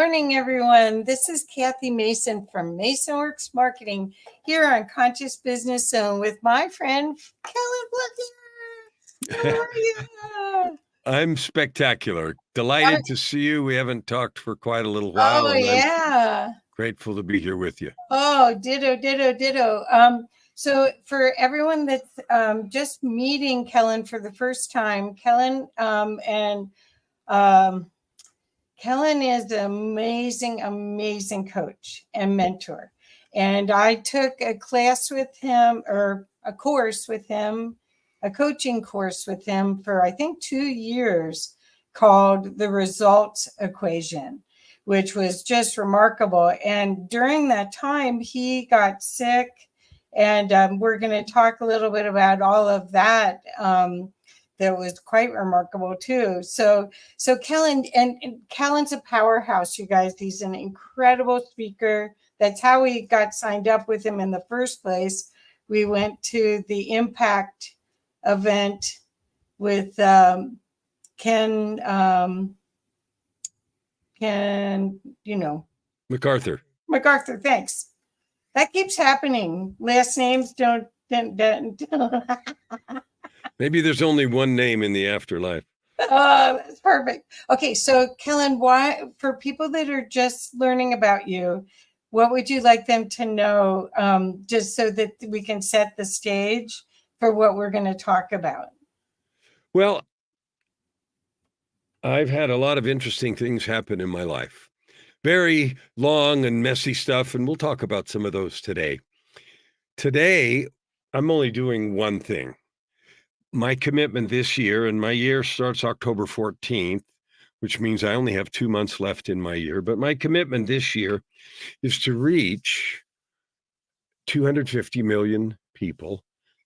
morning, everyone. This is Kathy Mason from MasonWorks Marketing here on Conscious Business Zone with my friend, Kellan Fluckiger. How are you? I'm spectacular. Delighted to see you. We haven't talked for quite a little while. Oh, yeah. I'm grateful to be here with you. Oh, ditto. So for everyone that's just meeting Kellan for the first time, Kellan is an amazing coach and mentor. And I took a class with him, or a course with him, a coaching course with him for, I think, 2 years, called The Results Equation, which was just remarkable. And during that time, he got sick. And we're going to talk a little bit about all of that. That was quite remarkable too. So Kellan, and Kellan's a powerhouse, you guys. He's an incredible speaker. That's how we got signed up with him in the first place. We went to the Impact event with Ken, MacArthur. MacArthur, thanks. That keeps happening. Last names don't. Maybe there's only one name in the afterlife. Oh, that's perfect. Okay, so Kellan, why, for people that are just learning about you, what would you like them to know, just so that we can set the stage for what we're going to talk about? Well, I've had a lot of interesting things happen in my life. Very long and messy stuff, and we'll talk about some of those today. Today, I'm only doing one thing. My commitment this year, and my year starts October 14th, which means I only have 2 months left in my year, but my commitment this year is to reach 250 million people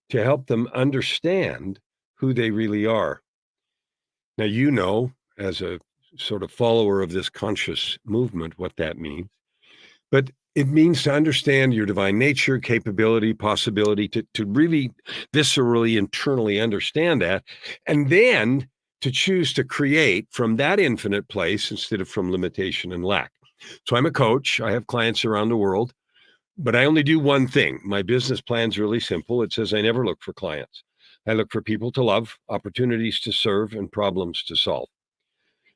to help them understand who they really are. Now, you know, as a sort of follower of this conscious movement, what that means. But it means to understand your divine nature, capability, possibility, to really viscerally, internally understand that, and then to choose to create from that infinite place instead of from limitation and lack. So I'm a coach. I have clients around the world, but I only do one thing. My business plan's really simple. It says I never look for clients. I look for people to love, opportunities to serve, and problems to solve.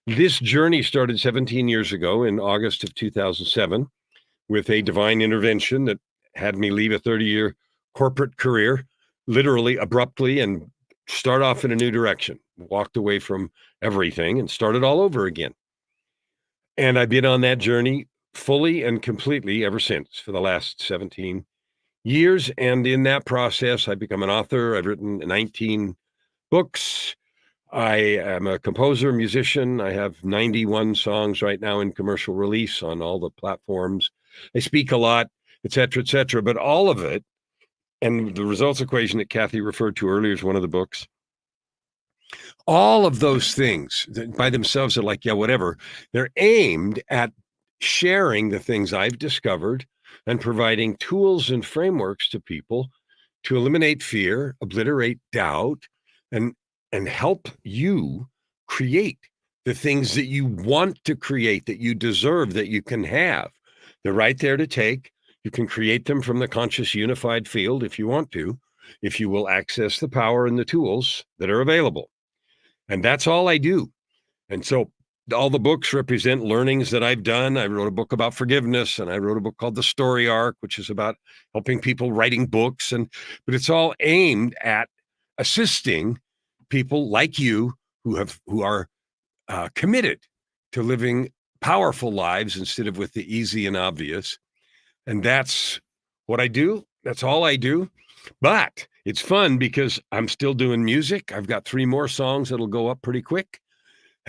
This journey started 17 years ago in August of 2007. With a divine intervention that had me leave a 30-year corporate career, literally abruptly, and start off in a new direction. Walked away from everything and started all over again. And I've been on that journey fully and completely ever since for the last 17 years. And in that process, I've become an author. I've written 19 books. I am a composer, musician. I have 91 songs right now in commercial release on all the platforms. I speak a lot, et cetera, but all of it, and the results equation that Kathy referred to earlier is one of the books. All of those things that by themselves are like, yeah, whatever. They're aimed at sharing the things I've discovered and providing tools and frameworks to people to eliminate fear, obliterate doubt, and help you create the things that you want to create, that you deserve, that you can have. They're right there to take. You can create them from the conscious unified field if you want to, if you will access the power and the tools that are available. And that's all I do. And so all the books represent learnings that I've done. I wrote a book about forgiveness, and I wrote a book called The Story Arc, which is about helping people writing books. But it's all aimed at assisting people like you who are committed to living powerful lives instead of with the easy and obvious. And that's what I do. That's all I do. But it's fun because I'm still doing music. I've got 3 more songs that'll go up pretty quick.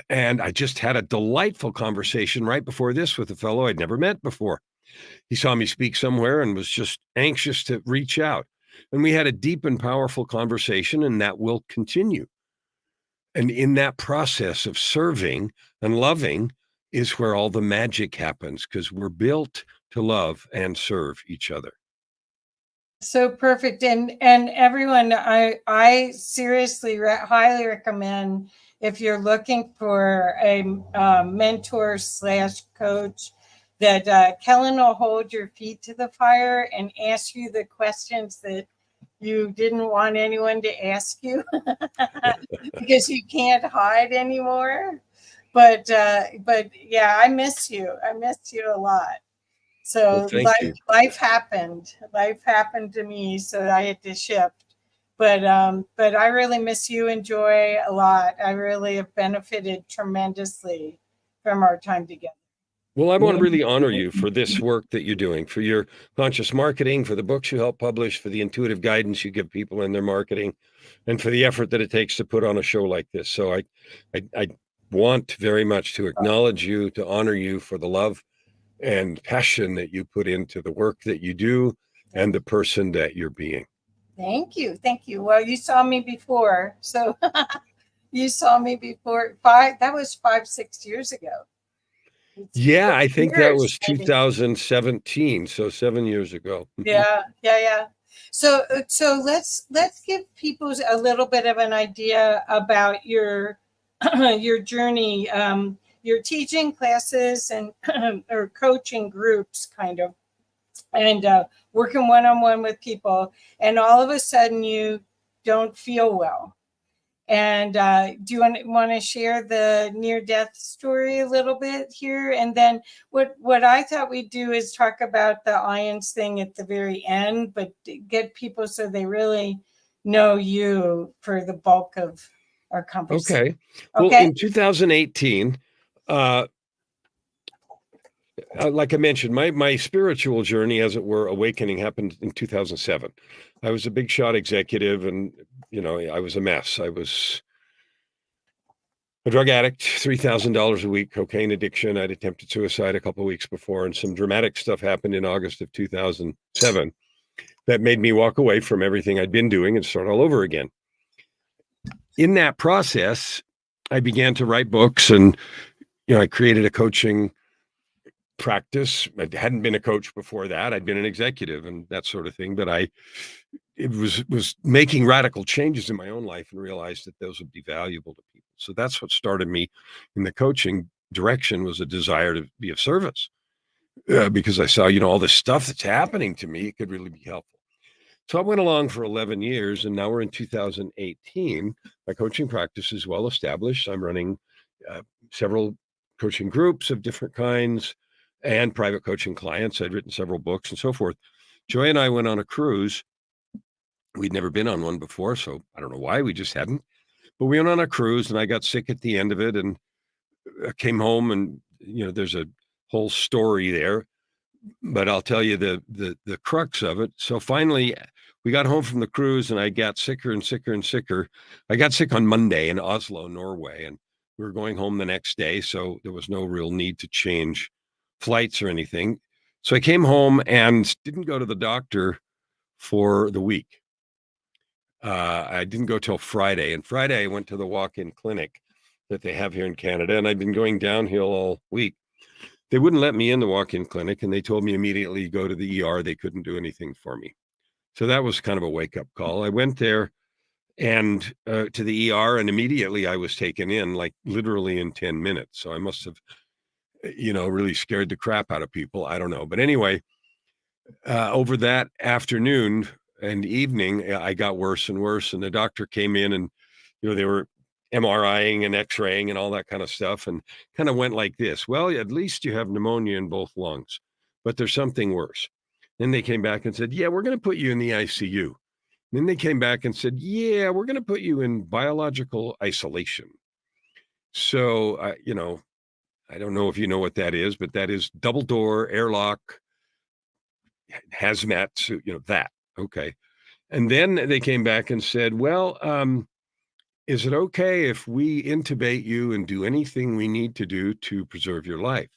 And I just had a delightful conversation right before this with a fellow I'd never met before. He saw me speak somewhere and was just anxious to reach out. And we had a deep and powerful conversation, and that will continue. And in that process of serving and loving is where all the magic happens, because we're built to love and serve each other. So perfect. And everyone, I seriously highly recommend, if you're looking for a mentor slash coach, that Kellan will hold your feet to the fire and ask you the questions that you didn't want anyone to ask you because you can't hide anymore. But yeah, I miss you. I miss you a lot. Well, So thank you. life happened. Life happened to me, so I had to shift. But I really miss you and Joy a lot. I really have benefited tremendously from our time together. Well, I want to really honor you for this work that you're doing, for your conscious marketing, for the books you help publish, for the intuitive guidance you give people in their marketing, and for the effort that it takes to put on a show like this. So I want very much to acknowledge you, to honor you for the love and passion that you put into the work that you do and the person that you're being. Thank you. Thank you. Well, you saw me before. So you saw me before. That was 5, 6 years ago. Yeah, I think that Years, was maybe. 2017, so 7 years ago. Yeah. So let's give people a little bit of an idea about your your journey. You're teaching classes and or coaching groups, kind of, and working one on one with people, and all of a sudden you don't feel well. And do you want to share the near death story a little bit here? And then what I thought we'd do is talk about the ions thing at the very end, but get people so they really know you for the bulk of our conversation. Okay. Well, Okay. in 2018, like I mentioned, my spiritual journey, as it were, awakening happened in 2007. I was a big shot executive, and I was a mess. I was a drug addict, $3,000 a week, cocaine addiction. I'd attempted suicide a couple of weeks before, and some dramatic stuff happened in August of 2007 that made me walk away from everything I'd been doing and start all over again. In that process, I began to write books, and I created a coaching practice. I hadn't been a coach before that. I'd been an executive and that sort of thing, but it was making radical changes in my own life and realized that those would be valuable to people. So that's what started me in the coaching direction, was a desire to be of service, because I saw, all this stuff that's happening to me, it could really be helpful. So I went along for 11 years, and now we're in 2018. My coaching practice is well established. I'm running several coaching groups of different kinds and private coaching clients. I'd written several books and so forth. Joy and I went on a cruise. We'd never been on one before, so I don't know why, we just hadn't. But we went on a cruise, and I got sick at the end of it, and I came home, and there's a whole story there. But I'll tell you the crux of it. So finally, we got home from the cruise, and I got sicker and sicker and sicker. I got sick on Monday in Oslo, Norway, and we were going home the next day, so there was no real need to change flights or anything. So I came home and didn't go to the doctor for the week. I didn't go till Friday, and Friday I went to the walk-in clinic that they have here in Canada, and I've been going downhill all week. They wouldn't let me in the walk-in clinic, and they told me immediately, go to the ER. They couldn't do anything for me. So that was kind of a wake-up call. I went there and to the ER, and immediately I was taken in, like literally in 10 minutes. So I must have, really scared the crap out of people. I don't know. But anyway, over that afternoon and evening, I got worse and worse. And the doctor came in, and, they were MRIing and X-raying and all that kind of stuff, and kind of went like this: well, at least you have pneumonia in both lungs, but there's something worse. Then they came back and said, yeah, we're going to put you in the ICU. Then they came back and said, yeah, we're going to put you in biological isolation. So, I don't know if you know what that is, but that is double door, airlock, hazmat suit, that. Okay. And then they came back and said, well, is it okay if we intubate you and do anything we need to do to preserve your life?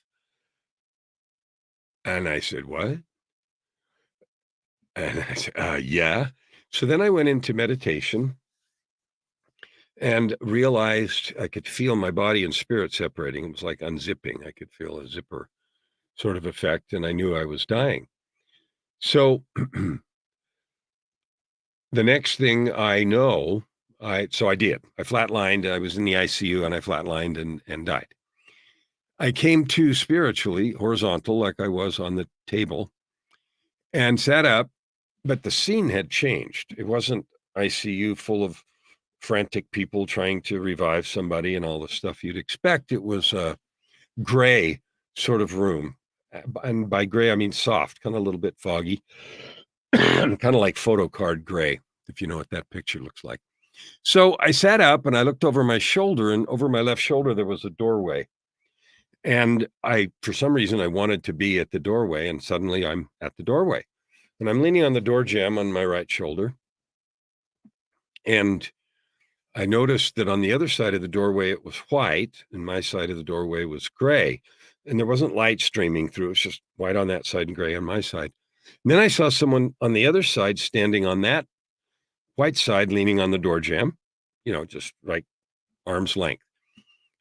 And I said, what? And I said, yeah. So then I went into meditation and realized I could feel my body and spirit separating. It was like unzipping. I could feel a zipper sort of effect, and I knew I was dying. So the next thing I know, so I did. I flatlined. I was in the ICU and I flatlined and died. I came to spiritually horizontal, like I was on the table, and sat up, but the scene had changed. It wasn't ICU full of frantic people trying to revive somebody and all the stuff you'd expect. It was a gray sort of room. And by gray, I mean soft, kind of a little bit foggy, kind of like photo card gray, if you know what that picture looks like. So I sat up and I looked over my shoulder, and over my left shoulder, there was a doorway. And for some reason, I wanted to be at the doorway, and suddenly I'm at the doorway. And I'm leaning on the door jamb on my right shoulder. And I noticed that on the other side of the doorway, it was white, and my side of the doorway was gray. And there wasn't light streaming through. It was just white on that side and gray on my side. And then I saw someone on the other side standing on that white side, leaning on the door jamb, just like arm's length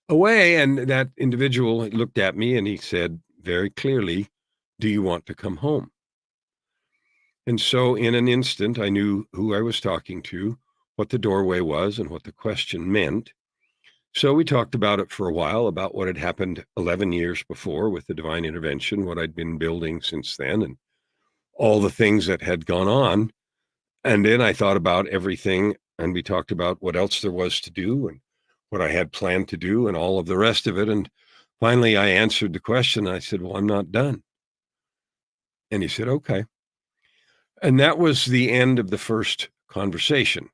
away. And that individual looked at me and he said very clearly, "Do you want to come home?" And so in an instant, I knew who I was talking to, what the doorway was, and what the question meant. So we talked about it for a while, about what had happened 11 years before with the divine intervention, what I'd been building since then, and all the things that had gone on. And then I thought about everything, and we talked about what else there was to do and what I had planned to do and all of the rest of it. And finally, I answered the question. I said, "Well, I'm not done." And he said, "Okay." And that was the end of the first conversation.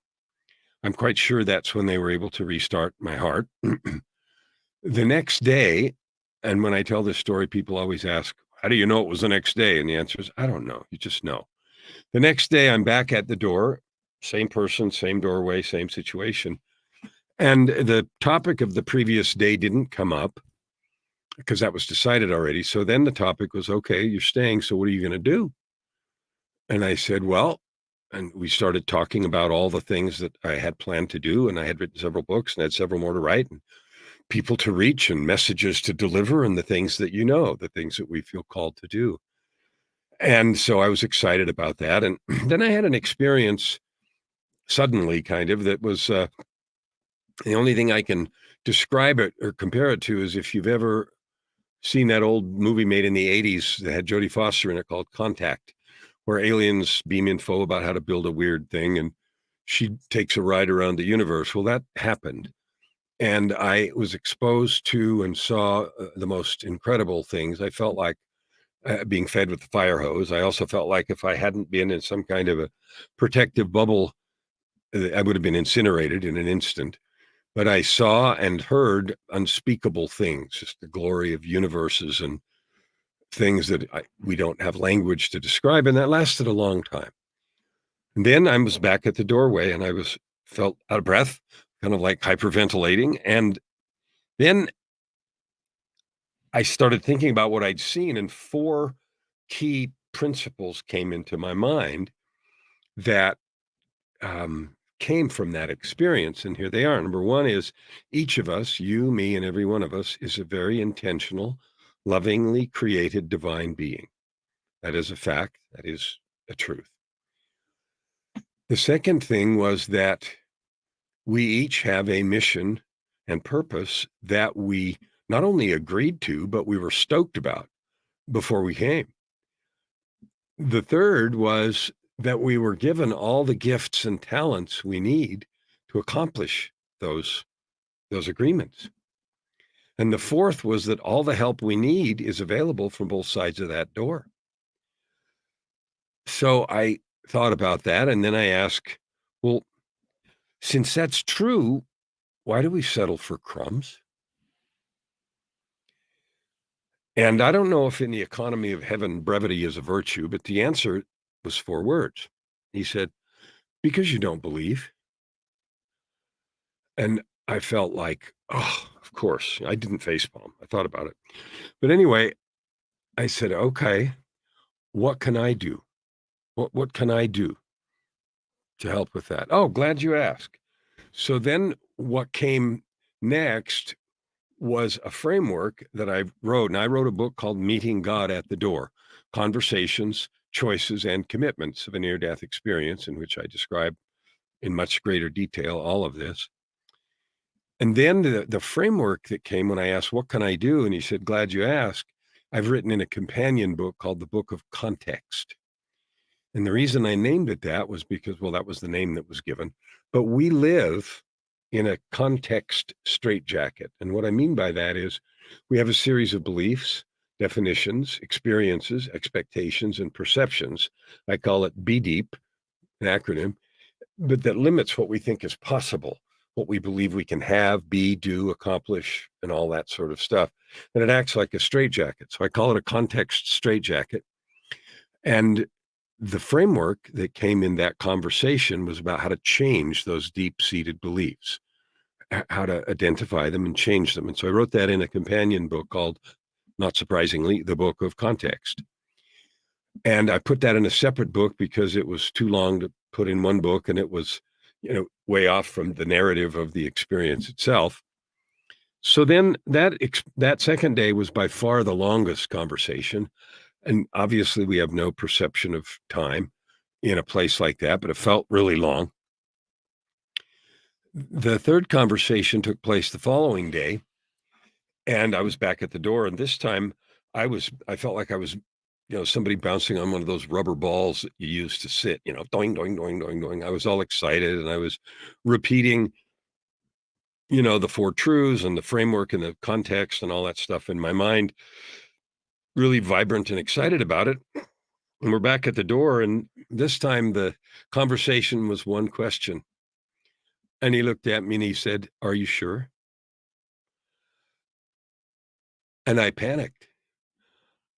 I'm quite sure that's when they were able to restart my heart. The next day, and when I tell this story, people always ask, "How do you know it was the next day?" And the answer is, I don't know. You just know. The next day, I'm back at the door, same person, same doorway, same situation. And the topic of the previous day didn't come up because that was decided already. So then the topic was, "Okay, you're staying. So what are you going to do?" And I said, "Well," and we started talking about all the things that I had planned to do. And I had written several books and had several more to write, and people to reach and messages to deliver, and the things that the things that we feel called to do. And so I was excited about that. And then I had an experience suddenly, kind of, that was the only thing I can describe it or compare it to is if you've ever seen that old movie made in the 80s that had Jodie Foster in it called Contact, where aliens beam info about how to build a weird thing, and she takes a ride around the universe. Well, that happened. And I was exposed to and saw the most incredible things. I felt like being fed with the fire hose. I also felt like if I hadn't been in some kind of a protective bubble, I would have been incinerated in an instant. But I saw and heard unspeakable things, just the glory of universes and things that we don't have language to describe. And that lasted a long time. And then I was back at the doorway and felt out of breath, kind of like hyperventilating. And then I started thinking about what I'd seen, and 4 key principles came into my mind that came from that experience. And here they are. Number 1 is each of us, you, me, and every one of us, is a very intentional, lovingly created divine being. That is a fact. That is a truth. The second thing was that we each have a mission and purpose that we not only agreed to, but we were stoked about before we came. The third was that we were given all the gifts and talents we need to accomplish those agreements. And the fourth was that all the help we need is available from both sides of that door. So I thought about that, and then I asked, well, since that's true, why do we settle for crumbs? And I don't know if in the economy of heaven brevity is a virtue, but the answer was 4 words. He said, "Because you don't believe." And I felt like, oh, of course. I didn't facepalm. I thought about it. But anyway, I said, "Okay, what can I do? What can I do to help with that?" Oh, glad you asked. So then what came next was a framework that I wrote. And I wrote a book called Meeting God at the Door: Conversations choices and commitments of a near-death experience, in which I describe in much greater detail all of this. And then the framework that came when I asked, what can I do? And he said, glad you asked. I've written in a companion book called The Book of Context. And the reason I named it that was because, well, that was the name that was given. But we live in a context straitjacket. And what I mean by that is we have a series of beliefs, definitions, experiences, expectations, and perceptions. I call it BDEEP, an acronym, but that limits what we think is possible, what we believe we can have, be, do, accomplish, and all that sort of stuff. And it acts like a straitjacket. So I call it a context straitjacket. And the framework that came in that conversation was about how to change those deep-seated beliefs, how to identify them and change them. And so I wrote that in a companion book called, not surprisingly, The Book of Context. And I put that in a separate book because it was too long to put in one book, and it was, way off from the narrative of the experience itself. So then that second day was by far the longest conversation. And obviously we have no perception of time in a place like that, but it felt really long. The third conversation took place the following day, and I was back at the door. And this time I felt like I was, somebody bouncing on one of those rubber balls that you use to sit, doing, doing, doing, doing, doing. I was all excited, and I was repeating, the four truths and the framework and the context and all that stuff in my mind, really vibrant and excited about it. And we're back at the door, and this time the conversation was one question. And he looked at me and he said, "Are you sure?" And I panicked.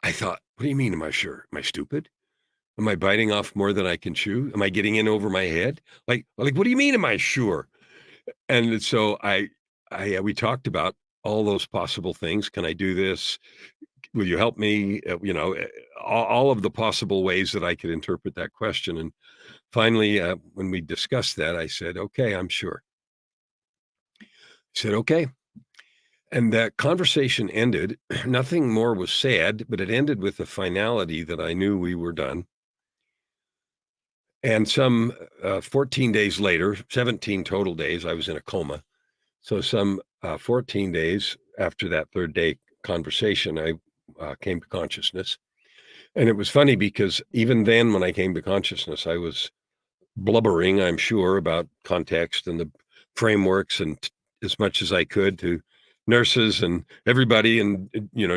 I thought, what do you mean, am I sure? Am I stupid? Am I biting off more than I can chew? Am I getting in over my head? Like, what do you mean, am I sure? And so we talked about all those possible things. Can I do this? Will you help me? All of the possible ways that I could interpret that question. And finally, when we discussed that, I said, okay, I'm sure. He said, okay. And that conversation ended. Nothing more was said, but it ended with a finality that I knew we were done. And some 14 days later, 17 total days, I was in a coma. So some 14 days after that third day conversation, I came to consciousness. And it was funny because even then, when I came to consciousness, I was blubbering, I'm sure, about context and the frameworks and as much as I could to nurses and everybody. And,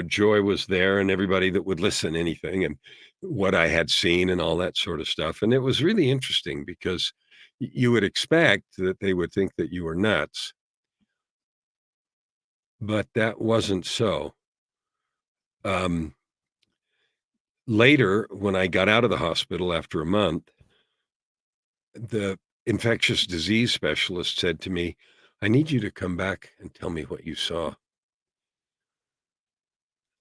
Joy was there and everybody that would listen, anything, and what I had seen and all that sort of stuff. And it was really interesting because you would expect that they would think that you were nuts, but that wasn't so. Later, when I got out of the hospital after a month, the infectious disease specialist said to me, "I need you to come back and tell me what you saw."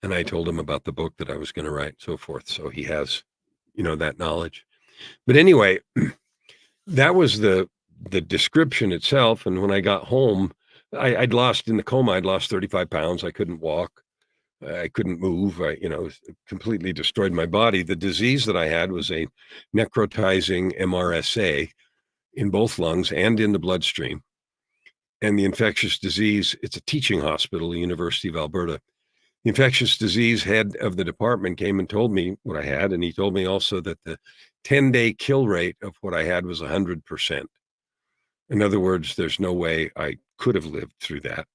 And I told him about the book that I was going to write, so forth. So he has, that knowledge. But anyway, that was the description itself. And when I got home, I'd lost, in the coma, I'd lost 35 pounds. I couldn't walk. I couldn't move. Completely destroyed my body. The disease that I had was a necrotizing MRSA in both lungs and in the bloodstream. And the infectious disease, it's a teaching hospital, the University of Alberta. The infectious disease head of the department came and told me what I had. And he told me also that the 10-day kill rate of what I had was 100%. In other words, there's no way I could have lived through that.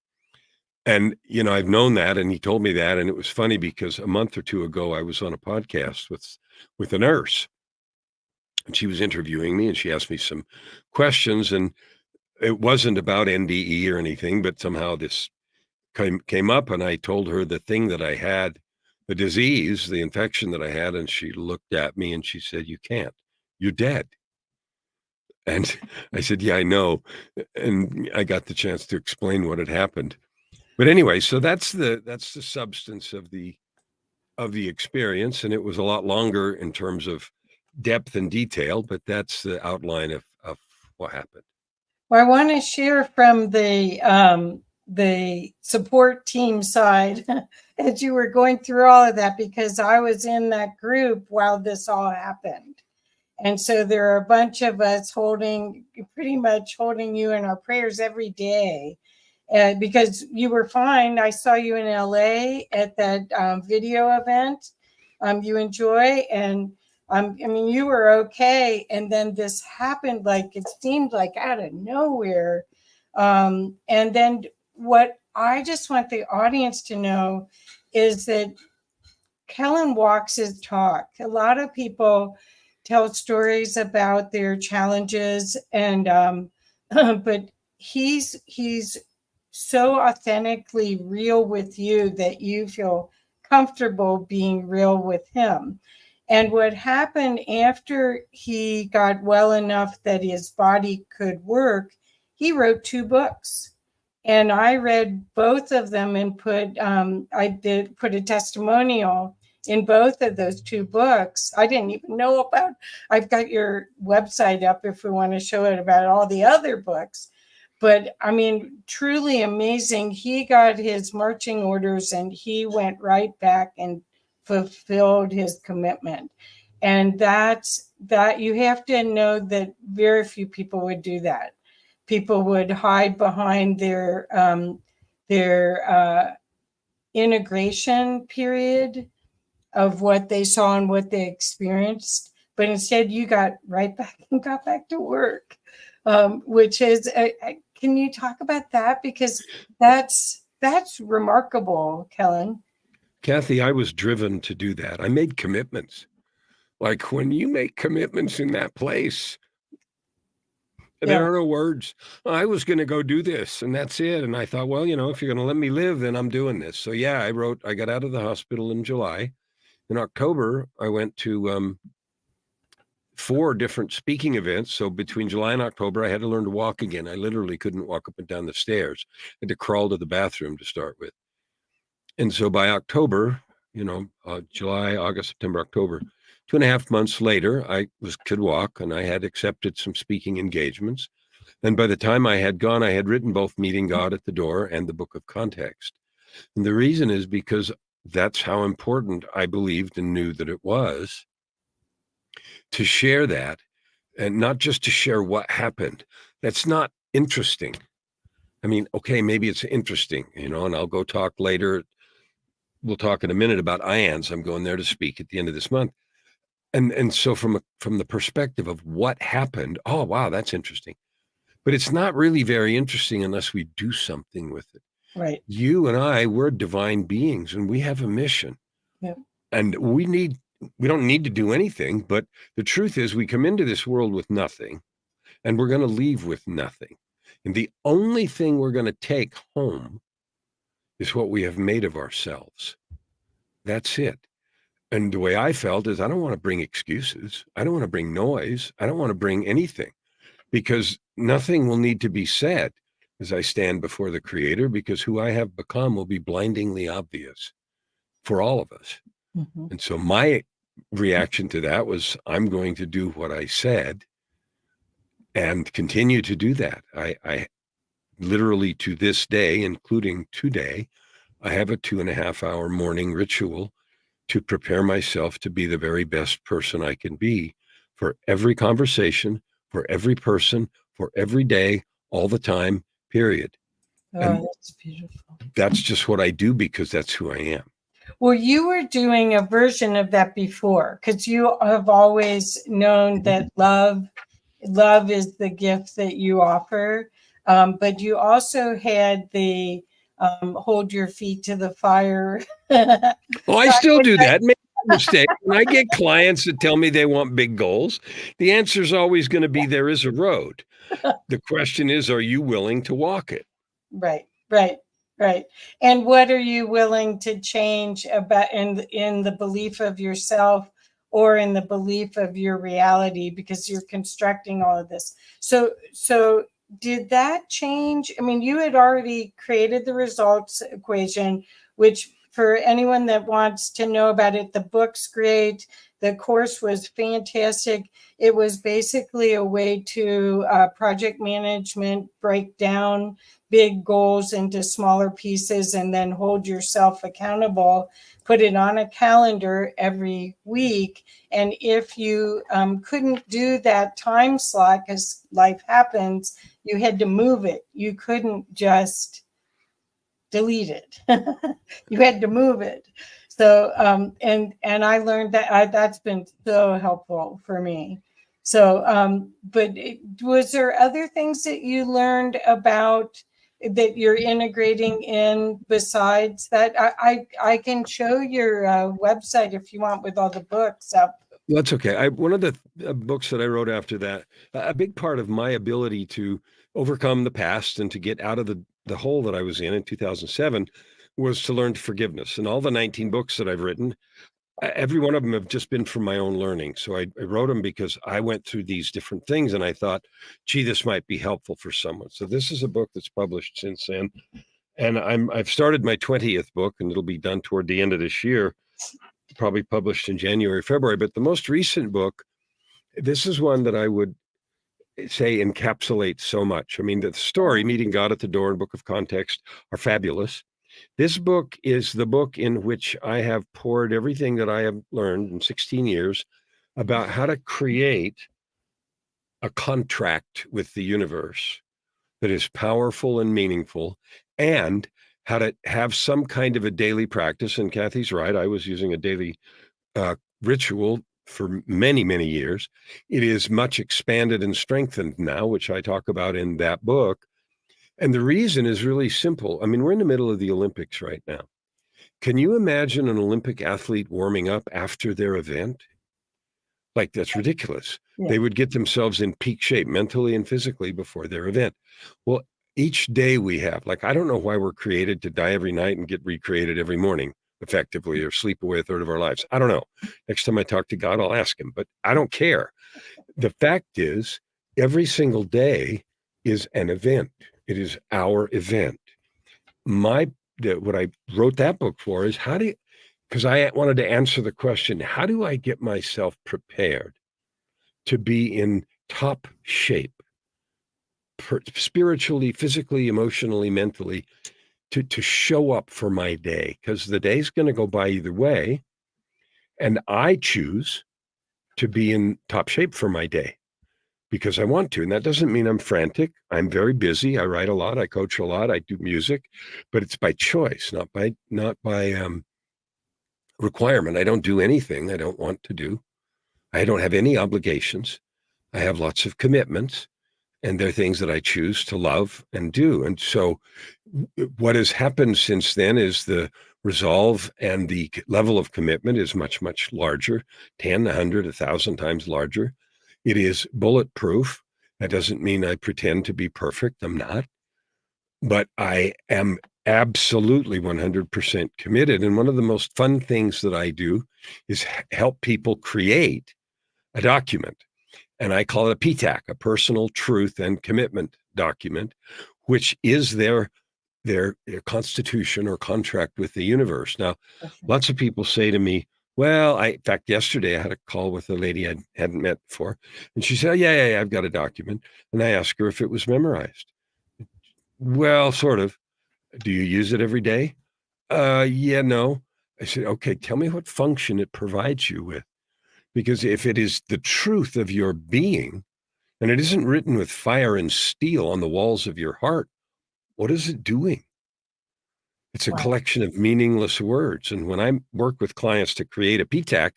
And, I've known that, and he told me that. And it was funny because a month or two ago, I was on a podcast with a nurse, and she was interviewing me, and she asked me some questions, and it wasn't about NDE or anything, but somehow this came up, and I told her the thing that I had, the disease, the infection that I had, and she looked at me and she said, "You can't, you're dead." And I said, "Yeah, I know." And I got the chance to explain what had happened. But anyway, so that's the substance of the experience, and it was a lot longer in terms of depth and detail, but that's the outline of what happened. Well, I want to share from the the support team side as you were going through all of that, because I was in that group while this all happened. And so there are a bunch of us pretty much holding you in our prayers every day, because you were fine. I saw you in LA at that video event you enjoy. And I mean, you were okay. And then this happened, like it seemed like out of nowhere. And then what I just want the audience to know is that Kellan walks his talk. A lot of people tell stories about their challenges, and but he's so authentically real with you that you feel comfortable being real with him. And what happened after he got well enough that his body could work, he wrote 2 books. And I read both of them and put a testimonial in both of those 2 books. I didn't even know about, I've got your website up if we want to show it about all the other books. But I mean, truly amazing. He got his marching orders and he went right back and fulfilled his commitment. And that you have to know that very few people would do that. People would hide behind their integration period of what they saw and what they experienced, but instead you got right back and got back to work, which is, can you talk about that? Because that's remarkable, Kellan. Kathy, I was driven to do that. I made commitments. Like when you make commitments in that place, there are no words. I was going to go do this and that's it. And I thought, well, you know, if you're going to let me live, then I'm doing this. So yeah, I got out of the hospital in July. In October, I went to 4 different speaking events. So between July and October, I had to learn to walk again. I literally couldn't walk up and down the stairs. I had to crawl to the bathroom to start with. And so by October, July, August, September, October, 2.5 months later, I could walk and I had accepted some speaking engagements. And by the time I had gone, I had written both Meeting God at the Door and the Book of Context. And the reason is because that's how important I believed and knew that it was to share that, and not just to share what happened. That's not interesting. I mean, okay, maybe it's interesting, and I'll go talk later. We'll talk in a minute about IANS. I'm going there to speak at the end of this month. And so from the perspective of what happened, oh, wow, that's interesting. But it's not really very interesting unless we do something with it. Right. You and I, we're divine beings and we have a mission. Yeah. And we don't need to do anything, but the truth is we come into this world with nothing and we're going to leave with nothing. And the only thing we're going to take home is what we have made of ourselves. That's it. And the way I felt is I don't want to bring excuses. I don't want to bring noise. I don't want to bring anything, because nothing will need to be said as I stand before the Creator, because who I have become will be blindingly obvious for all of us. Mm-hmm. And so my reaction to that was, I'm going to do what I said and continue to do that. I literally, to this day, including today, I have a 2.5-hour morning ritual to prepare myself to be the very best person I can be for every conversation, for every person, for every day, all the time, period. Oh, and that's beautiful. That's just what I do because that's who I am. Well, you were doing a version of that before, because you have always known that love is the gift that you offer. But you also had the hold your feet to the fire. Oh, I still do that. Make no mistake. When I get clients that tell me they want big goals, the answer is always going to be there is a road. The question is, are you willing to walk it? Right. And what are you willing to change about in the belief of yourself or in the belief of your reality, because you're constructing all of this. So did that change? I mean, you had already created the results equation, which for anyone that wants to know about it, the book's great. The course was fantastic. It was basically a way to project management, break down big goals into smaller pieces and then hold yourself accountable. Put it on a calendar every week. And if you couldn't do that time slot because life happens, you had to move it. You couldn't just delete it. You had to move it. So, and I learned that that's been so helpful for me. So, but was there other things that you learned about that you're integrating in besides that? I can show your website if you want with all the books up. That's okay. One of the books that I wrote after that, a big part of my ability to overcome the past and to get out of the hole that I was in 2007 was to learn forgiveness. And all the 19 books that I've written, every one of them have just been from my own learning. So I wrote them because I went through these different things and I thought, gee, this might be helpful for someone. So this is a book that's published since then. And I've started my 20th book and it'll be done toward the end of this year, probably published in January, February. But the most recent book, this is one that I would say encapsulates so much. I mean, the story, Meeting God at the Door and Book of Context are fabulous. This book is the book in which I have poured everything that I have learned in 16 years about how to create a contract with the universe that is powerful and meaningful, and how to have some kind of a daily practice. And Kathy's right. I was using a daily ritual for many, many years. It is much expanded and strengthened now, which I talk about in that book. And the reason is really simple. I mean, we're in the middle of the Olympics right now. Can you imagine an Olympic athlete warming up after their event? Like, that's ridiculous. Yeah. They would get themselves in peak shape mentally and physically before their event. Well, each day we have, like, I don't know why we're created to die every night and get recreated every morning effectively, or sleep away a third of our lives. I don't know. Next time I talk to God, I'll ask him, but I don't care. The fact is, every single day is an event. It is our event. What I wrote that book for is because I wanted to answer the question, how do I get myself prepared to be in top shape, spiritually, physically, emotionally, mentally, to show up for my day? Because the day's going to go by either way. And I choose to be in top shape for my day because I want to. And that doesn't mean I'm frantic. I'm very busy. I write a lot. I coach a lot. I do music, but it's by choice, not by requirement. I don't do anything I don't want to do. I don't have any obligations. I have lots of commitments, and they're things that I choose to love and do. And so what has happened since then is the resolve and the level of commitment is much, much larger, 10, 100, 1,000 times larger. It is bulletproof. That doesn't mean I pretend to be perfect. I'm not. But I am absolutely 100% committed. And one of the most fun things that I do is help people create a document. And I call it a PTAC, a personal truth and commitment document, which is their constitution or contract with the universe. Now, lots of people say to me, well, in fact, yesterday I had a call with a lady I hadn't met before. And she said, yeah, I've got a document. And I asked her if it was memorized. Well, sort of. Do you use it every day? Yeah, no. I said, okay, tell me what function it provides you with. Because if it is the truth of your being, and it isn't written with fire and steel on the walls of your heart, what is it doing? It's a collection of meaningless words. And when I work with clients to create a PTAC,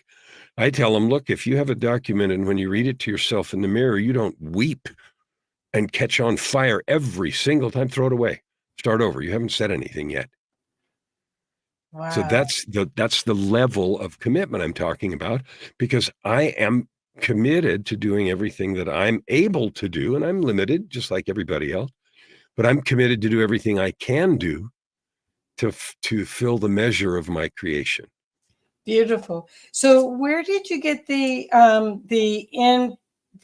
I tell them, look, if you have a document and when you read it to yourself in the mirror, you don't weep and catch on fire every single time, throw it away. Start over. You haven't said anything yet. Wow. So that's the level of commitment I'm talking about, because I am committed to doing everything that I'm able to do, and I'm limited just like everybody else, but I'm committed to do everything I can do to fill the measure of my creation. Beautiful. So where did you get the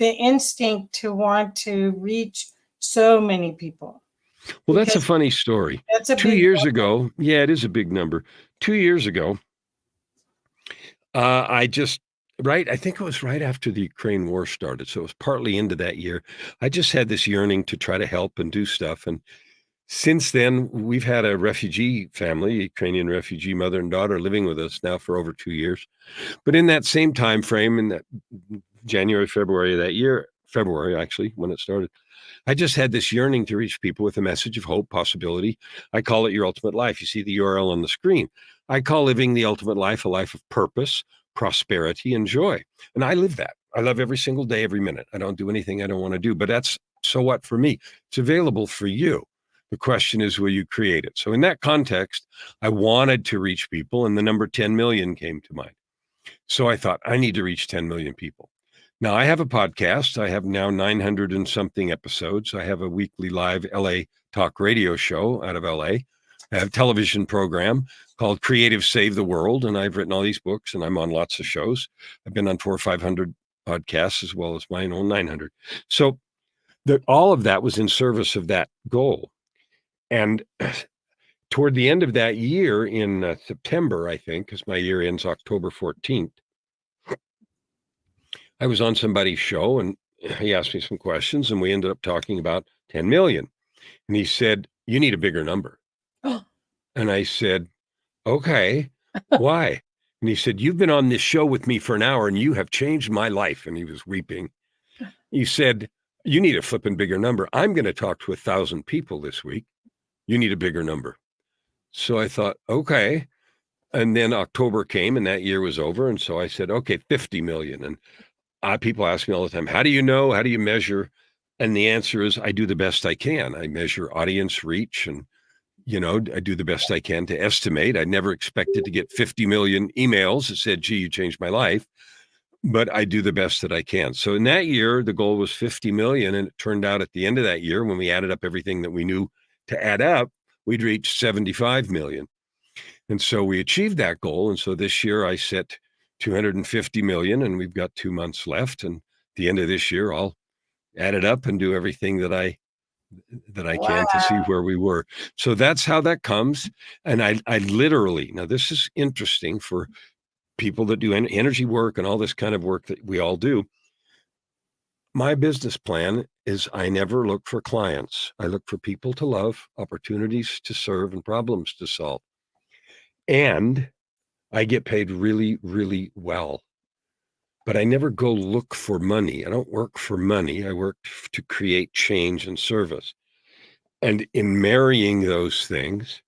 instinct to want to reach so many people? Well, that's a funny story. That's a 2 years ago. Yeah, it is a big number. 2 years ago, I think it was right after the Ukraine war started. So it was partly into that year. I just had this yearning to try to help and do stuff. And Since then, we've had a refugee family, Ukrainian refugee mother and daughter living with us now for over 2 years. But in that same time frame, in that January, February of that year, February actually, when it started, I just had this yearning to reach people with a message of hope, possibility. I call it Your Ultimate Life. You see the URL on the screen. I call living the ultimate life a life of purpose, prosperity, and joy. And I live that. I love every single day, every minute. I don't do anything I don't want to do, but that's so what for me. It's available for you. The question is, will you create it? So in that context, I wanted to reach people, and the number 10 million came to mind. So I thought, I need to reach 10 million people. Now, I have a podcast. I have now 900 and something episodes. I have a weekly live LA talk radio show out of LA. I have a television program called Creative Save the World, and I've written all these books, and I'm on lots of shows. I've been on 400 or 500 podcasts as well as my own 900. So all of that was in service of that goal. And toward the end of that year in September, I think, because my year ends October 14th, I was on somebody's show and he asked me some questions and we ended up talking about 10 million. And he said, you need a bigger number. And I said, okay, why? And he said, you've been on this show with me for an hour and you have changed my life. And he was weeping. He said, you need a flipping bigger number. I'm going to talk to 1,000 people this week. You need a bigger number. So I thought, okay. And then October came and that year was over. And so I said, okay, 50 million. And people ask me all the time, how do you know? How do you measure? And the answer is, I do the best I can. I measure audience reach and, I do the best I can to estimate. I never expected to get 50 million emails that said, gee, you changed my life. But I do the best that I can. So in that year, the goal was 50 million. And it turned out at the end of that year, when we added up everything that we knew to add up, we'd reached 75 million. And so we achieved that goal. And so this year I set 250 million and we've got 2 months left. And at the end of this year, I'll add it up and do everything that I can to see where we were. So that's how that comes. And I literally, now this is interesting for people that do energy work and all this kind of work that we all do. My business plan is I never look for clients. I look for people to love, opportunities to serve, and problems to solve. And I get paid really, really well. But I never go look for money. I don't work for money. I work to create change and service. And in marrying those things,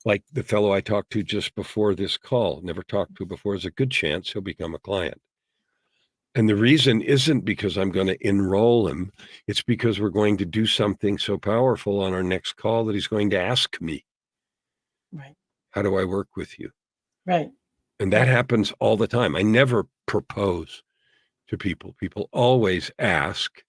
like the fellow I talked to just before this call, never talked to before, there's a good chance he'll become a client. And the reason isn't because I'm going to enroll him. It's because we're going to do something so powerful on our next call that he's going to ask me, Right. How do I work with you? Right. And that happens all the time. I never propose to people. People always ask,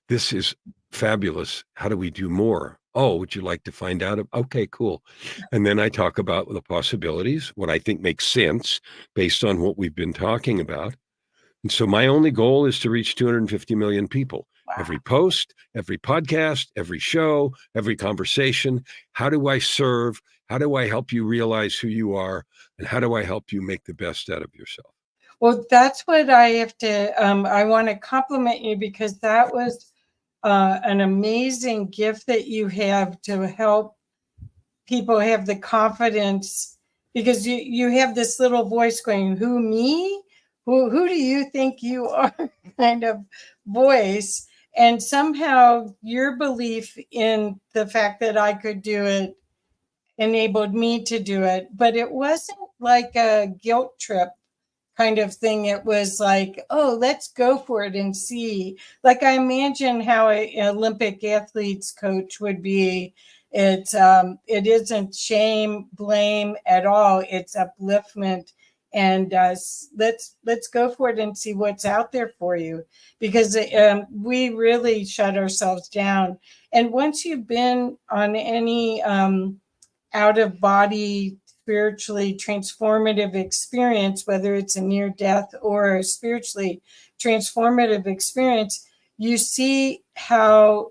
this is fabulous. How do we do more? Oh, would you like to find out? Okay, cool. And then I talk about the possibilities, what I think makes sense based on what we've been talking about. And so my only goal is to reach 250 million people. Wow. Every post, every podcast, every show, every conversation. How do I serve? How do I help you realize who you are? And how do I help you make the best out of yourself? Well, that's what I have to, I want to compliment you because that was an amazing gift that you have to help people have the confidence, because you have this little voice going, who, me? Who do you think you are kind of voice. And somehow your belief in the fact that I could do it enabled me to do it. But it wasn't like a guilt trip kind of thing. It was like, oh, let's go for it and see. Like I imagine how an Olympic athlete's coach would be. It isn't shame, blame at all. It's upliftment. And let's go for it and see what's out there for you, because we really shut ourselves down. And once you've been on any out of body spiritually transformative experience, whether it's a near death or a spiritually transformative experience, you see how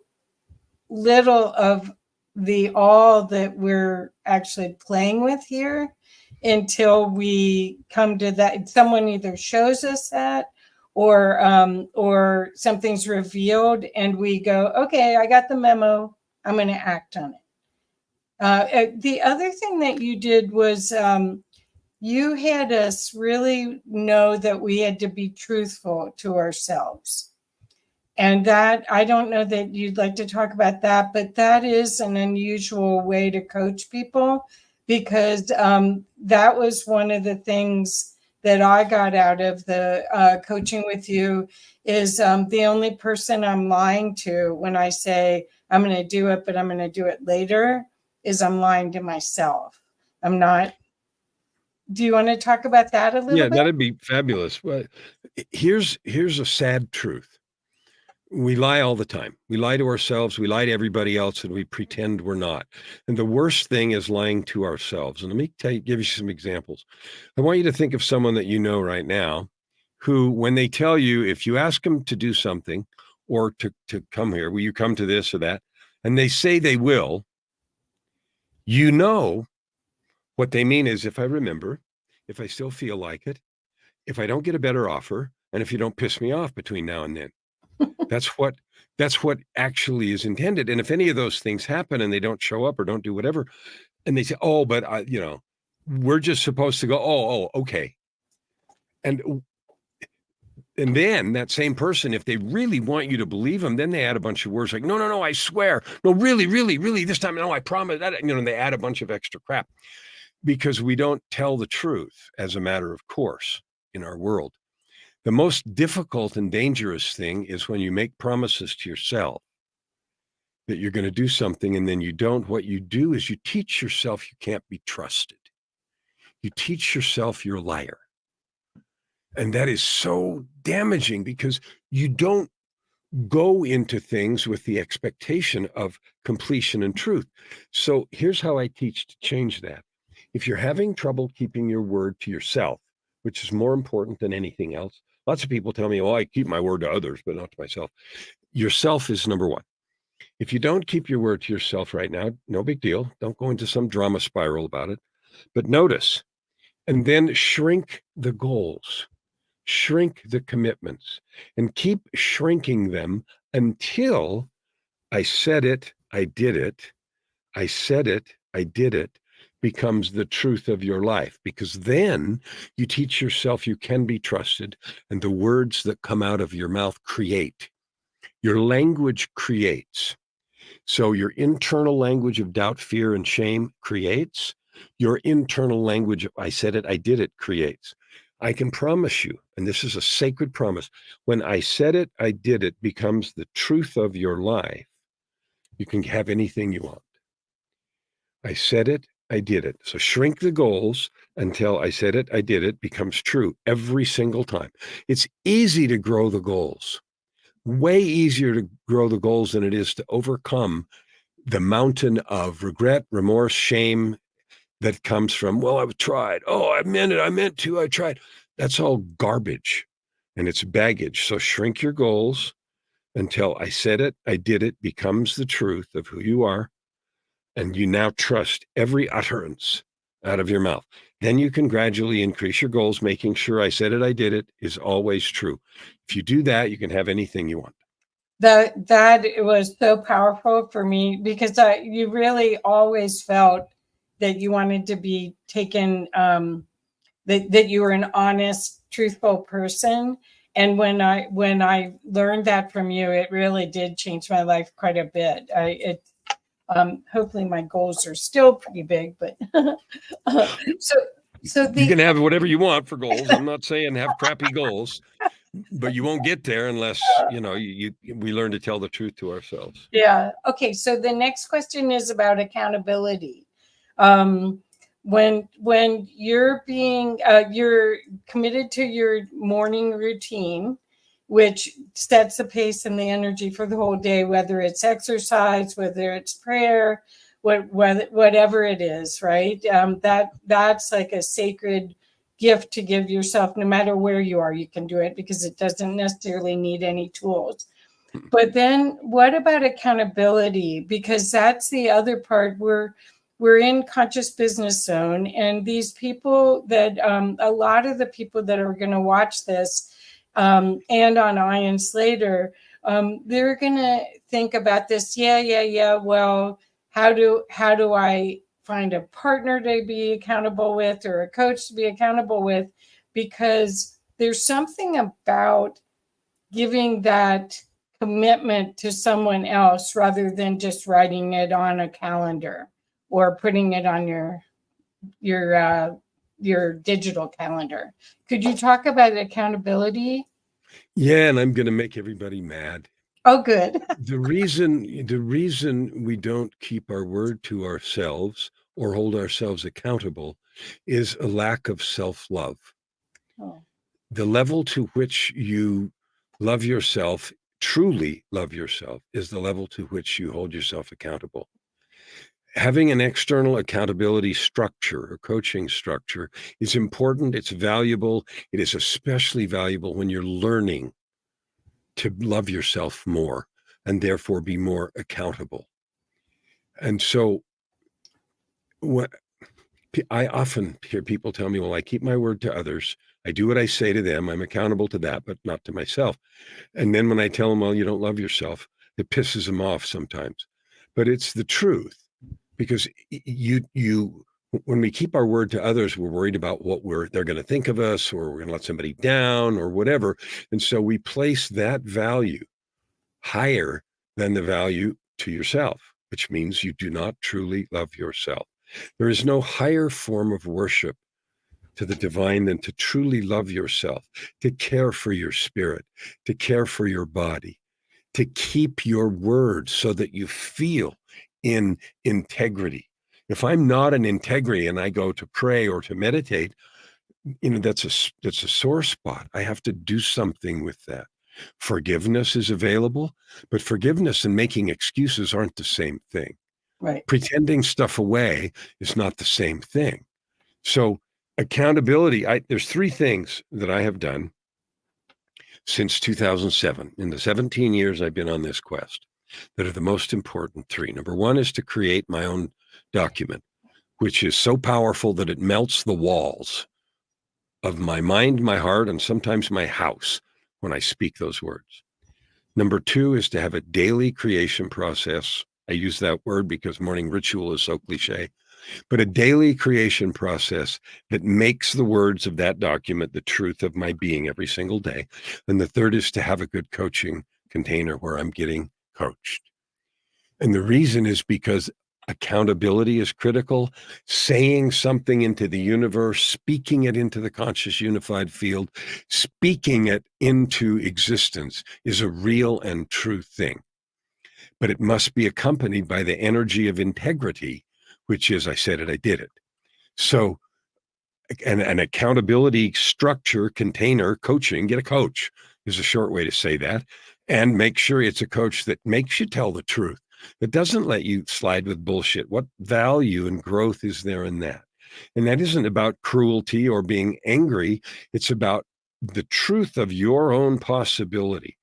little of the all that we're actually playing with here until we come to that. Someone either shows us that or something's revealed and we go, okay, I got the memo. I'm going to act on it. The other thing that you did was you had us really know that we had to be truthful to ourselves. And that, I don't know that you'd like to talk about that, but that is an unusual way to coach people, because that was one of the things that I got out of the coaching with you, is the only person I'm lying to when I say I'm going to do it, but I'm going to do it later, is I'm lying to myself. I'm not. Do you want to talk about that a little Yeah, bit? that'd be fabulous. Well, here's a sad truth. We lie all the time. We lie to ourselves, we lie to everybody else, and we pretend we're not. And the worst thing is lying to ourselves. And let me give you some examples. I want you to think of someone that you know right now who, when they tell you, if you ask them to do something or to come here, will you come to this or that? And they say they will, you know what they mean is, if I remember, if I still feel like it, if I don't get a better offer, and if you don't piss me off between now and then. That's what actually is intended. And if any of those things happen and they don't show up or don't do whatever, and they say, "Oh, but we're just supposed to go, oh, okay." And then that same person, if they really want you to believe them, then they add a bunch of words like, no, I swear. No, really, this time, no, I promise that. They add a bunch of extra crap because we don't tell the truth as a matter of course in our world. The most difficult and dangerous thing is when you make promises to yourself that you're going to do something and then you don't. What you do is you teach yourself you can't be trusted. You teach yourself you're a liar. And that is so damaging because you don't go into things with the expectation of completion and truth. So here's how I teach to change that. If you're having trouble keeping your word to yourself, which is more important than anything else, lots of people tell me, I keep my word to others, but not to myself. Yourself is number one. If you don't keep your word to yourself right now, no big deal. Don't go into some drama spiral about it. But notice, and then shrink the goals, shrink the commitments, and keep shrinking them until I said it, I did it. I said it, I did it becomes the truth of your life, because then you teach yourself you can be trusted, and the words that come out of your mouth create. Your language creates. So your internal language of doubt, fear, and shame creates. Your internal language of I said it, I did it creates. I can promise you, and this is a sacred promise, when I said it, I did it becomes the truth of your life, you can have anything you want. I said it, I did it. So shrink the goals until I said it, I did it becomes true every single time. It's easy to grow the goals, way easier to grow the goals than it is to overcome the mountain of regret, remorse, shame that comes from, I've tried. Oh, I meant to, I tried. That's all garbage and it's baggage. So shrink your goals until I said it, I did it becomes the truth of who you are. And you now trust every utterance out of your mouth. Then you can gradually increase your goals, making sure I said it, I did it is always true. If you do that, you can have anything you want. That it was so powerful for me, because you really always felt that you wanted to be taken, that you were an honest, truthful person. And when I learned that from you, it really did change my life quite a bit. Hopefully my goals are still pretty big, but so you can have whatever you want for goals. I'm not saying have crappy goals, but you won't get there unless, we learn to tell the truth to ourselves. Yeah. Okay. So the next question is about accountability. When you're being, you're committed to your morning routine, which sets the pace and the energy for the whole day, whether it's exercise, whether it's prayer, whatever it is, right? That's like a sacred gift to give yourself. No matter where you are, you can do it, because it doesn't necessarily need any tools. But then what about accountability? Because that's the other part. We're in conscious business zone, and these people that a lot of the people that are going to watch this and on Ions later, they're going to think about this. Yeah. Well, how do I find a partner to be accountable with, or a coach to be accountable with? Because there's something about giving that commitment to someone else rather than just writing it on a calendar or putting it on your digital calendar. Could you talk about accountability? Yeah, and I'm going to make everybody mad. Oh, good. The reason we don't keep our word to ourselves or hold ourselves accountable is a lack of self-love. Oh. The level to which you love yourself, truly love yourself, is the level to which you hold yourself accountable. Having an external accountability structure or coaching structure is important. It's valuable. It is especially valuable when you're learning to love yourself more and therefore be more accountable. And so what I often hear people tell me, well, I keep my word to others. I do what I say to them. I'm accountable to that, but not to myself. And then when I tell them, well, you don't love yourself, it pisses them off sometimes. But it's the truth, because when we keep our word to others, we're worried about what they're going to think of us, or we're going to let somebody down or whatever. And so we place that value higher than the value to yourself, which means you do not truly love yourself. There is no higher form of worship to the divine than to truly love yourself, to care for your spirit, to care for your body, to keep your word so that you feel in integrity. If I'm not in integrity and I go to pray or to meditate, that's a sore spot. I have to do something with that. Forgiveness is available, but forgiveness and making excuses aren't the same thing. Right. Pretending stuff away is not the same thing. So accountability, there's three things that I have done since 2007, in the 17 years I've been on this quest, that are the most important three. Number one is to create my own document, which is so powerful that it melts the walls of my mind, my heart, and sometimes my house when I speak those words. Number two is to have a daily creation process. I use that word because morning ritual is so cliche, but a daily creation process that makes the words of that document the truth of my being every single day. And the third is to have a good coaching container where I'm getting coached. And the reason is because accountability is critical. Saying something into the universe, speaking it into the conscious unified field, speaking it into existence is a real and true thing. But it must be accompanied by the energy of integrity, which is, I said it, I did it. So an accountability structure, container, coaching, get a coach is a short way to say that. And make sure it's a coach that makes you tell the truth. It doesn't let you slide with bullshit. What value and growth is there in that? And that isn't about cruelty or being angry. It's about the truth of your own possibility.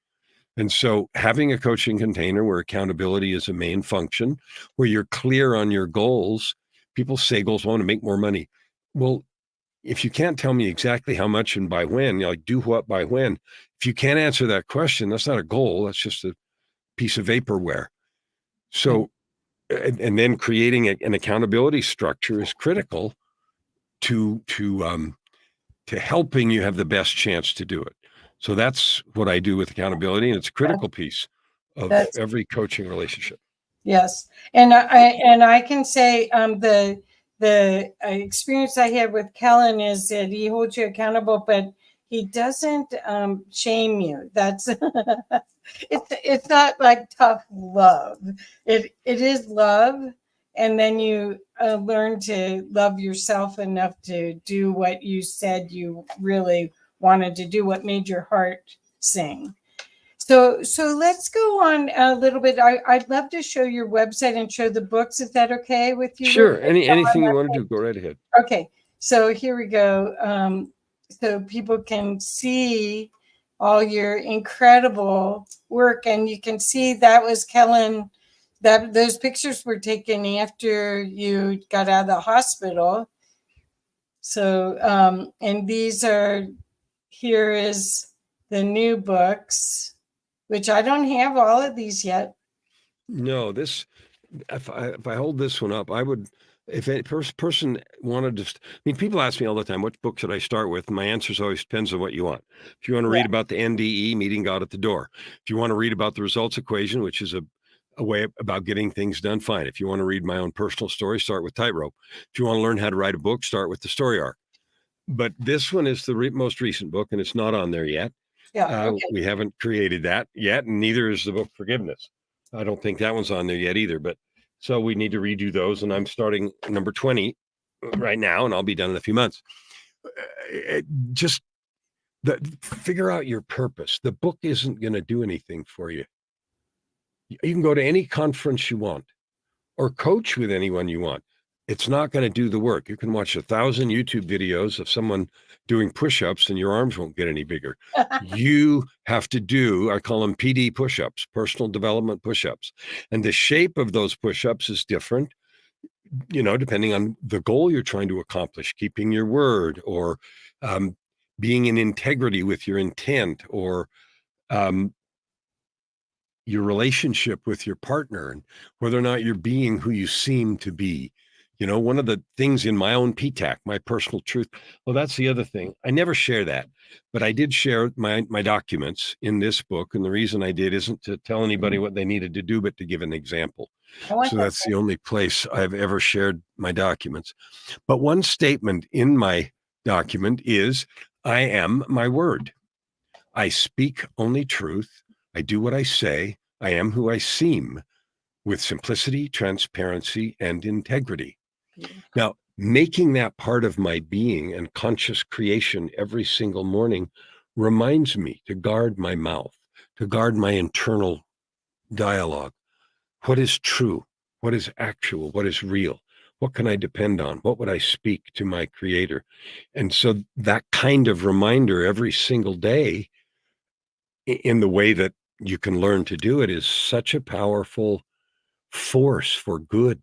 And so having a coaching container where accountability is a main function, where you're clear on your goals. People say goals, want to make more money. Well, if you can't tell me exactly how much and by when, like do what by when, if you can't answer that question, that's not a goal. That's just a piece of vaporware. So, and then creating an accountability structure is critical to helping you have the best chance to do it. So that's what I do with accountability, and it's a critical piece of every coaching relationship. Yes, and I can say the experience I had with Kellan is that he holds you accountable, but he doesn't shame you. That's it's not like tough love. It is love, and then you learn to love yourself enough to do what you said you really wanted to do, what made your heart sing. So let's go on a little bit. I'd love to show your website and show the books. Is that okay with you? Sure. Anything you want to do, go right ahead. Okay. So here we go. So people can see all your incredible work, and you can see that was Kellan. That those pictures were taken after you got out of the hospital. So and here is the new books, which I don't have all of these yet. No, if I hold this one up, I would, if a person wanted to, I mean, people ask me all the time, what book should I start with? And my answer is always depends on what you want. If you want to Yeah. read about the NDE, meeting God at the door. If you want to read about the results equation, which is a way about getting things done, fine. If you want to read my own personal story, start with Tightrope. If you want to learn how to write a book, start with the story arc. But this one is the most recent book, and it's not on there yet. Yeah. Okay. We haven't created that yet, and neither is the book Forgiveness. I don't think that one's on there yet either. But so we need to redo those, and I'm starting number 20 right now, and I'll be done in a few months. Just figure out your purpose. The book isn't going to do anything for you. You can go to any conference you want or coach with anyone you want. It's not going to do the work. You can watch 1,000 YouTube videos of someone doing push-ups and your arms won't get any bigger. You have to do, I call them PD push-ups, personal development push-ups. And the shape of those push-ups is different, depending on the goal you're trying to accomplish, keeping your word, or being in integrity with your intent, or your relationship with your partner, and whether or not you're being who you seem to be. One of the things in my own PTAC, my personal truth. Well, that's the other thing. I never share that, but I did share my documents in this book. And the reason I did isn't to tell anybody what they needed to do, but to give an example. So that's the only place I've ever shared my documents. But one statement in my document is, I am my word. I speak only truth. I do what I say. I am who I seem, with simplicity, transparency, and integrity. Now, making that part of my being and conscious creation every single morning reminds me to guard my mouth, to guard my internal dialogue. What is true? What is actual? What is real? What can I depend on? What would I speak to my creator? And so that kind of reminder every single day, in the way that you can learn to do it, is such a powerful force for good,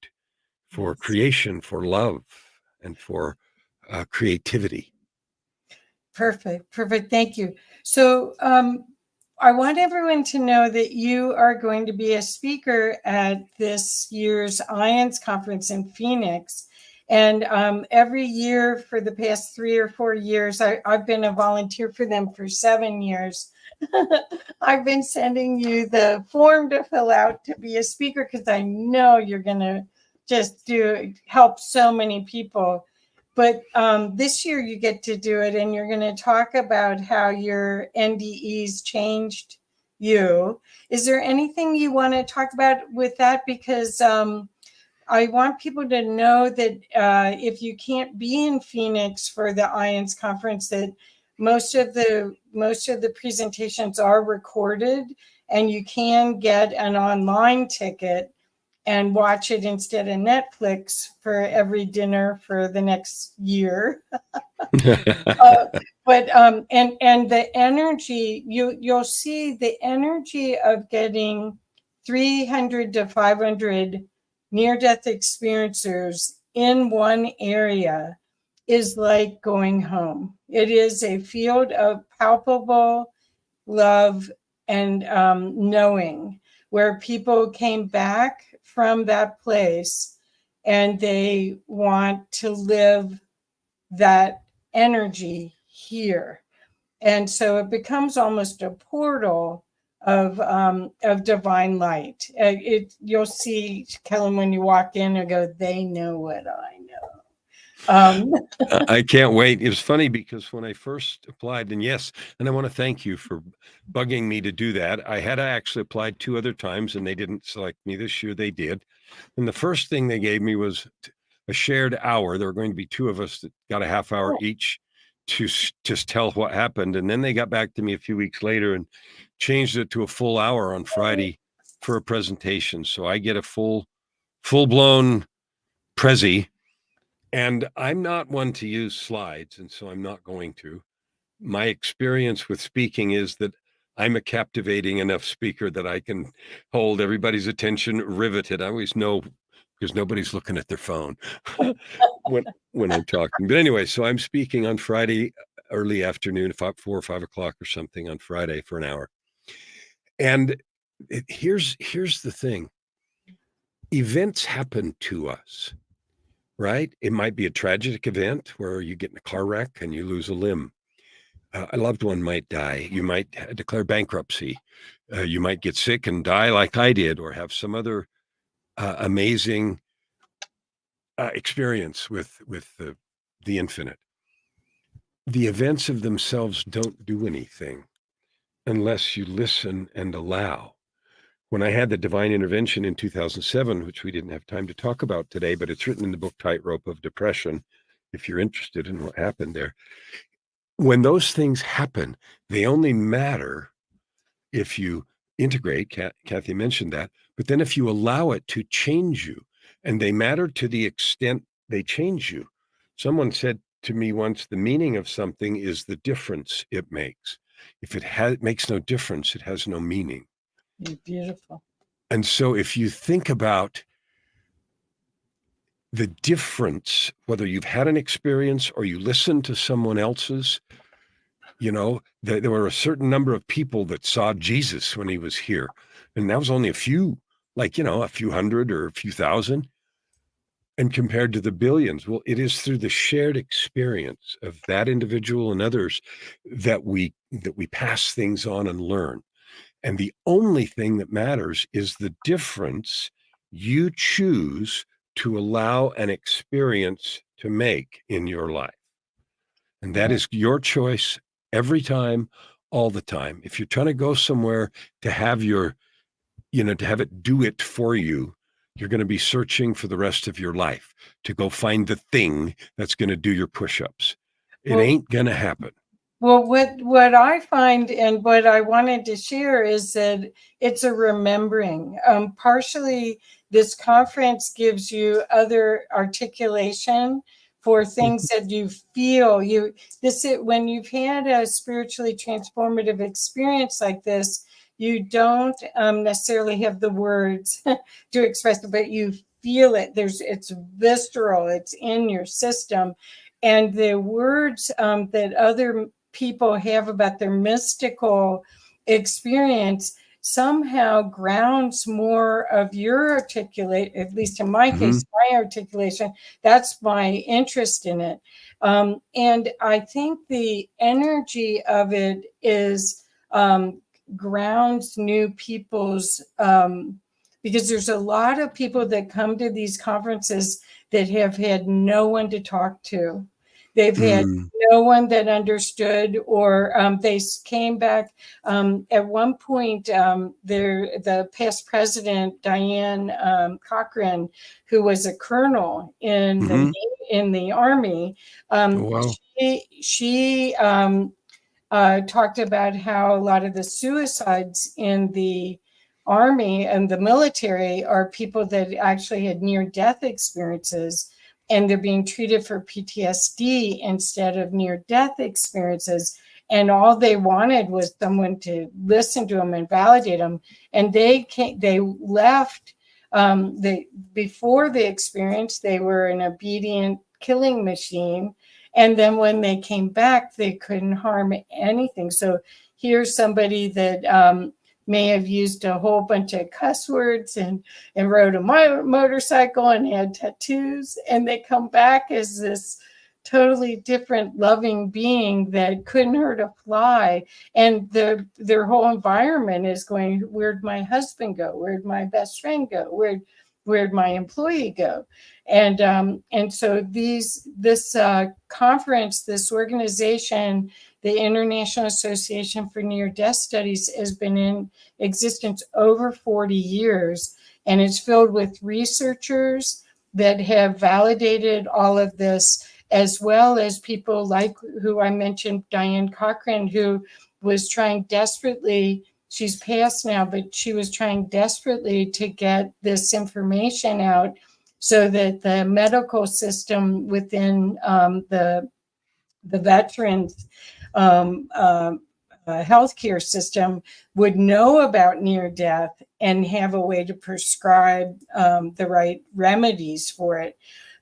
for creation, for love, and for creativity. Perfect. Thank you. So I want everyone to know that you are going to be a speaker at this year's IONS conference in Phoenix. And every year for the past 3 or 4 years, I've been a volunteer for them for 7 years. I've been sending you the form to fill out to be a speaker, because I know you're going to just help so many people. But this year you get to do it, and you're going to talk about how your NDEs changed you. Is there anything you want to talk about with that? Because I want people to know that if you can't be in Phoenix for the IONS conference, that most of the presentations are recorded, and you can get an online ticket and watch it instead of Netflix for every dinner for the next year. But and the energy, you'll see the energy of getting 300 to 500 near-death experiencers in one area is like going home. It is a field of palpable love and knowing, where people came back from that place and they want to live that energy here. And so it becomes almost a portal of divine light. You'll see, Kellan, when you walk in and go, they know what I know. I can't wait. It was funny because when I first applied, and yes, and I want to thank you for bugging me to do that. I had actually applied 2 other times and they didn't select me. This year they did. And the first thing they gave me was a shared hour. There were going to be 2 of us that got a half hour each to just tell what happened. And then they got back to me a few weeks later and changed it to a full hour on Friday for a presentation. So I get a full-blown Prezi. And I'm not one to use slides, and so I'm not going to. My experience with speaking is that I'm a captivating enough speaker that I can hold everybody's attention riveted. I always know, because nobody's looking at their phone when I'm talking. But anyway, so I'm speaking on Friday early afternoon, 4 or 5 o'clock or something on Friday for an hour. And here's the thing. events happen to us, right? It might be a tragic event where you get in a car wreck and you lose a limb. A loved one might die. You might declare bankruptcy. You might get sick and die like I did, or have some other amazing experience with the infinite. The events of themselves don't do anything unless you listen and allow. When I had the divine intervention in 2007, which we didn't have time to talk about today, but it's written in the book Tightrope of Depression, if you're interested in what happened there. When those things happen, they only matter if you integrate, Kathy mentioned that, but then if you allow it to change you, and they matter to the extent they change you. Someone said to me once, the meaning of something is the difference it makes. If it makes no difference, it has no meaning. Beautiful. And so if you think about the difference, whether you've had an experience or you listen to someone else's, there were a certain number of people that saw Jesus when he was here. And that was only a few, a few hundred or a few thousand. And compared to the billions, well, it is through the shared experience of that individual and others that we pass things on and learn. And the only thing that matters is the difference you choose to allow an experience to make in your life. And that is your choice every time, all the time. If you're trying to go somewhere to have to have it do it for you, you're going to be searching for the rest of your life to go find the thing that's going to do your push-ups. It ain't going to happen. Well, what I find and what I wanted to share is that it's a remembering. Partially, this conference gives you other articulation for things that you feel. When you've had a spiritually transformative experience like this, you don't necessarily have the words to express it, but you feel it. It's visceral. It's in your system, and the words that other people have about their mystical experience somehow grounds more of your at least in my case, my articulation. That's my interest in it. And I think the energy of it is grounds new people's, because there's a lot of people that come to these conferences that have had no one to talk to. They've had no one that understood, or they came back. At one point, the past president, Diane Cochran, who was a colonel in the Army, she talked about how a lot of the suicides in the Army and the military are people that actually had near-death experiences, and they're being treated for PTSD instead of near-death experiences. And all they wanted was someone to listen to them and validate them. And they left. Before the experience, they were an obedient killing machine. And then when they came back, they couldn't harm anything. So here's somebody that may have used a whole bunch of cuss words and rode a motorcycle and had tattoos, and they come back as this totally different loving being that couldn't hurt a fly. And their whole environment is going, where'd my husband go? Where'd my best friend go? Where'd my employee go? And so this conference, this organization, the International Association for Near-Death Studies, has been in existence over 40 years, and it's filled with researchers that have validated all of this, as well as people like who I mentioned, Diane Cochran, who was trying desperately, she's passed now, but she was trying desperately to get this information out so that the medical system within the veterans healthcare system would know about near death and have a way to prescribe the right remedies for it.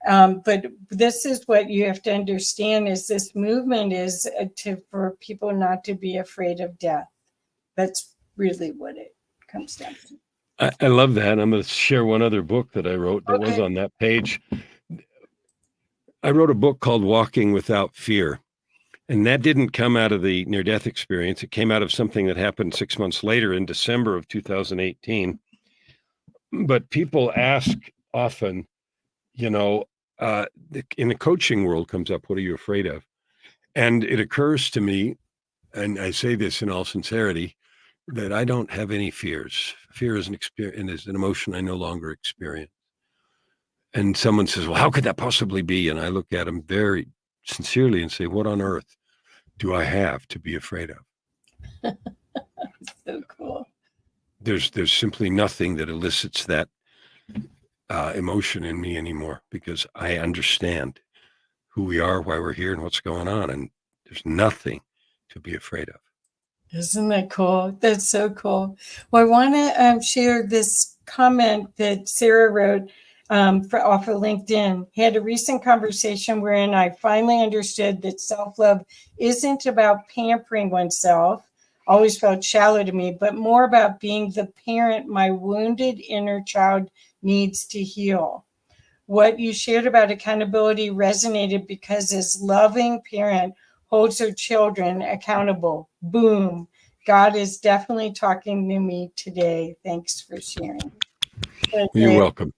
But this is what you have to understand: is this movement is for people not to be afraid of death. That's really what it comes down to. I love that. I'm going to share one other book that I wrote that was Okay. on that page. I wrote a book called Walking Without Fear. And that didn't come out of the near-death experience. It came out of something that happened 6 months later in December of 2018. But people ask often, you know, in the coaching world comes up, what are you afraid of? And it occurs to me, and I say this in all sincerity, that I don't have any fears. Fear is an experience, is an emotion I no longer experience. And someone says, well, how could that possibly be? And I look at them very sincerely and say, what on earth do I have to be afraid of? So cool. There's simply nothing that elicits that emotion in me anymore, because I understand who we are, why we're here, and what's going on. And there's nothing to be afraid of. Isn't that cool? That's so cool. Well, I want to share this comment that Sarah wrote off of LinkedIn. Had a recent conversation wherein I finally understood that self-love isn't about pampering oneself, always felt shallow to me, but more about being the parent my wounded inner child needs to heal. What you shared about accountability resonated because as loving parent holds her children accountable. Boom. God is definitely talking to me today. Thanks for sharing. You're welcome.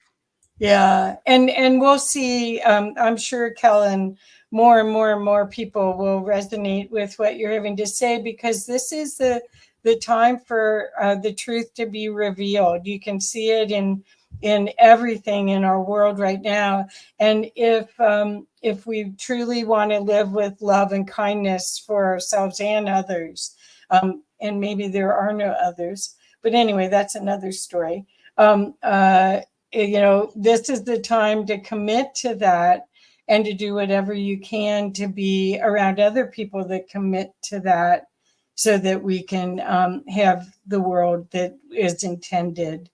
Yeah. And we'll see. I'm sure, Kellan, more and more and more people will resonate with what you're having to say, because this is the time for the truth to be revealed. You can see it in everything in our world right now. And if we truly want to live with love and kindness for ourselves and others, and maybe there are no others, but anyway, that's another story. This is the time to commit to that and to do whatever you can to be around other people that commit to that, so that we can have the world that is intended.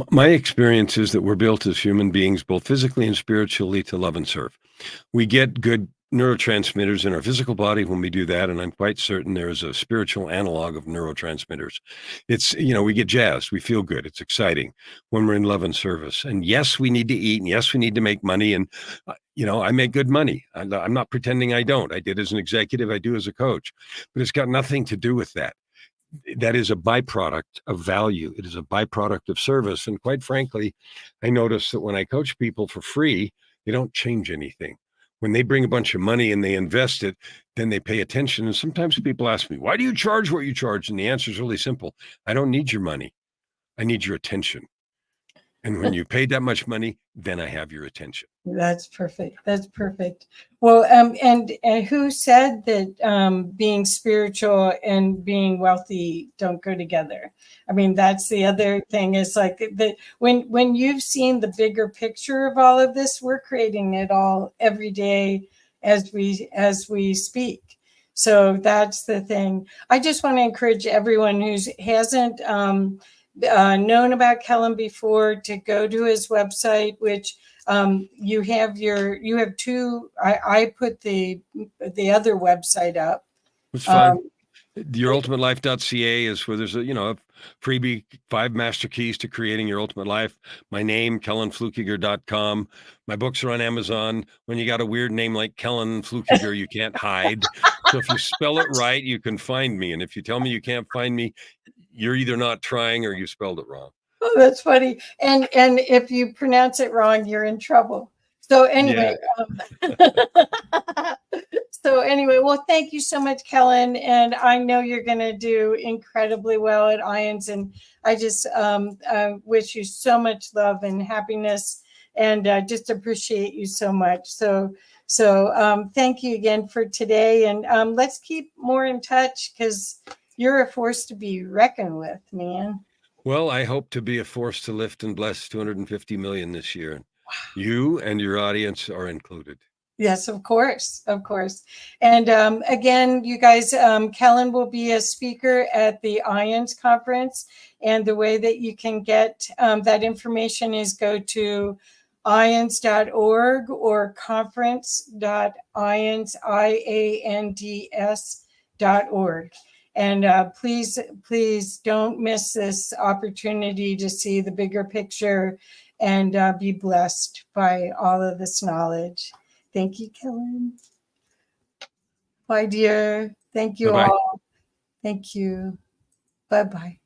My experience is that we're built as human beings, both physically and spiritually, to love and serve. We get good neurotransmitters in our physical body when we do that, and I'm quite certain there is a spiritual analog of neurotransmitters. It's, we get jazzed, we feel good, it's exciting when we're in love and service. And yes, we need to eat, and yes, we need to make money, and I make good money. I'm not pretending I don't. I did as an executive, I do as a coach, but it's got nothing to do with that. That is a byproduct of value. It is a byproduct of service. And quite frankly, I notice that when I coach people for free, they don't change anything. When they bring a bunch of money and they invest it, then they pay attention. And sometimes people ask me, why do you charge what you charge? And the answer is really simple. I don't need your money. I need your attention. And when you pay that much money, then I have your attention. That's perfect. That's perfect. Well, and who said that being spiritual and being wealthy don't go together? I mean, that's the other thing, is like that when you've seen the bigger picture of all of this, we're creating it all every day as we speak. So that's the thing. I just want to encourage everyone who hasn't known about Kellan before to go to his website, which you have two. I put the other website up. It's fine. Yourultimatelife.ca is where there's a freebie, 5 master keys to creating your ultimate life. My name, KellanFluckiger.com. My books are on Amazon. When you got a weird name like Kellan Fluckiger, you can't hide. So if you spell it right, you can find me. And if you tell me you can't find me, you're either not trying or you spelled it wrong. Oh, that's funny. And if you pronounce it wrong, you're in trouble. So anyway, well, thank you so much, Kellan. And I know you're going to do incredibly well at IONS. And I just wish you so much love and happiness, and just appreciate you so much. So thank you again for today. And let's keep more in touch, because you're a force to be reckoned with, man. Well, I hope to be a force to lift and bless 250 million this year. Wow. You and your audience are included. Yes, of course. And again, you guys, Kellan will be a speaker at the IONS conference. And the way that you can get that information is go to ions.org or conference.ions.org. And please, please don't miss this opportunity to see the bigger picture and be blessed by all of this knowledge. Thank you, Kellan. Bye, dear. Thank you Bye-bye. all. Thank you. Bye-bye.